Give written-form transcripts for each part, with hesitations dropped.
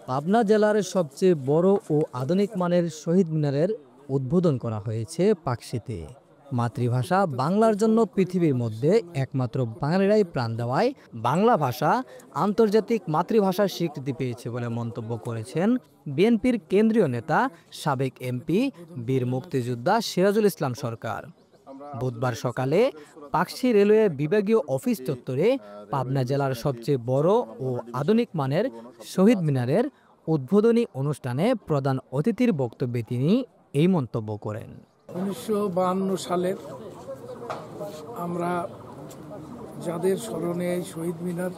পাবনা জেলার সবচেয়ে বড় ও আধুনিক মানের শহীদ মিনারের উদ্বোধন করা হয়েছে পাকশীতে। মাতৃভাষা বাংলার জন্য পৃথিবীর মধ্যে একমাত্র বাঙালিরাই প্রাণ দেওয়ায় বাংলা ভাষা আন্তর্জাতিক মাতৃভাষার স্বীকৃতি পেয়েছে বলে মন্তব্য করেছেন বিএনপির কেন্দ্রীয় নেতা সাবেক এমপি বীর মুক্তিযোদ্ধা সিরাজুল ইসলাম সরকার। বুধবার সকালে পাকশী রেলওয়ে বিভাগীয় অফিস চত্বরে পাবনা জেলার সবচেয়ে বড় ও আধুনিক মানের শহীদ মিনারের উদ্বোধনী অনুষ্ঠানে প্রধান অতিথির বক্তব্যে তিনি এই মন্তব্য করেন। 1952 সালের আমরা যাদের স্মরণে এই শহীদ মিনার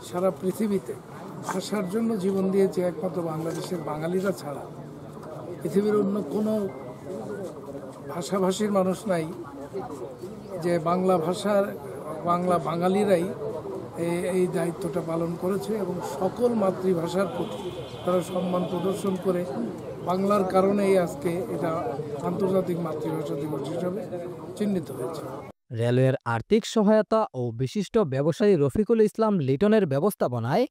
সারা পৃথিবীতে ভাষার জন্য জীবন দিয়েছে একমাত্র বাংলাদেশের বাঙালিরা ছাড়া পৃথিবীর অন্য কোনো ভাষাভাষীর মানুষ নাই যে বাংলা বাঙালিরাই এই দায়িত্বটা পালন করেছে এবং সকল মাতৃভাষার প্রতি তারা সম্মান প্রদর্শন করে বাংলার কারণেই আজকে এটা আন্তর্জাতিক মাতৃভাষা দিবস হিসাবে চিহ্নিত হয়েছে। রেলওয়ের আর্থিক সহায়তা ও বিশিষ্ট ব্যবসায়ী রফিকুল ইসলাম লিটনের ব্যবস্থাপনায়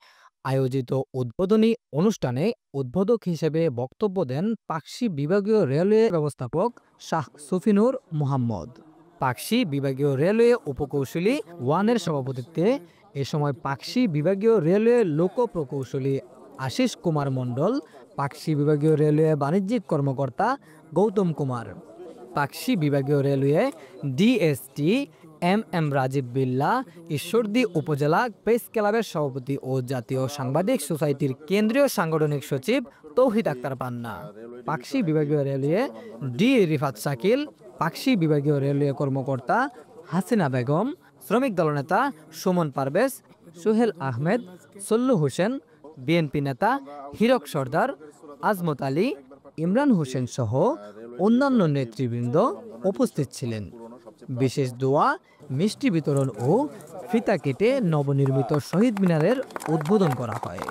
আয়োজিত উদ্বোধনী অনুষ্ঠানে উদ্বোধক হিসেবে বক্তব্য দেন পাকশী বিভাগীয় রেলওয়ে ব্যবস্থাপক শাহ সুফিনুর মোহাম্মদ। পাকশী বিভাগীয় রেলওয়ে উপকৌশলী ওয়ানের সভাপতিত্বে এ সময় পাকশী বিভাগীয় রেলওয়ে লোক প্রকৌশলী আশিস কুমার মণ্ডল, পাকশী বিভাগীয় রেলওয়ে বাণিজ্যিক কর্মকর্তা গৌতম কুমার, পাকশী বিভাগীয় রেলওয়ে ডিএসটি এম রাজীব বিল্লা, ঈশ্বরদী উপজেলা প্রেস ক্লাবের সভাপতি ও জাতীয় সাংবাদিক সোসাইটির কেন্দ্রীয় সাংগঠনিক সচিব তৌহিদ আক্তার পান্না, পাকশী বিভাগীয় রেলওয়ে ডি রিফাত শাকিল, পাকশী বিভাগীয় রেলওয়ে কর্মকর্তা হাসিনা বেগম, শ্রমিক দলনেতা সুমন পারভেজ, সোহেল আহমেদ, সল্লু হোসেন, বিএনপি নেতা হিরক সর্দার, আজমত আলী, ইমরান হোসেন সহ অন্যান্য নেতৃবৃন্দ উপস্থিত ছিলেন। বিশেষ দোয়া, মিষ্টি বিতরণ ও ফিতা কেটে নবনির্মিত শহীদ মিনারের উদ্বোধন করা হয়।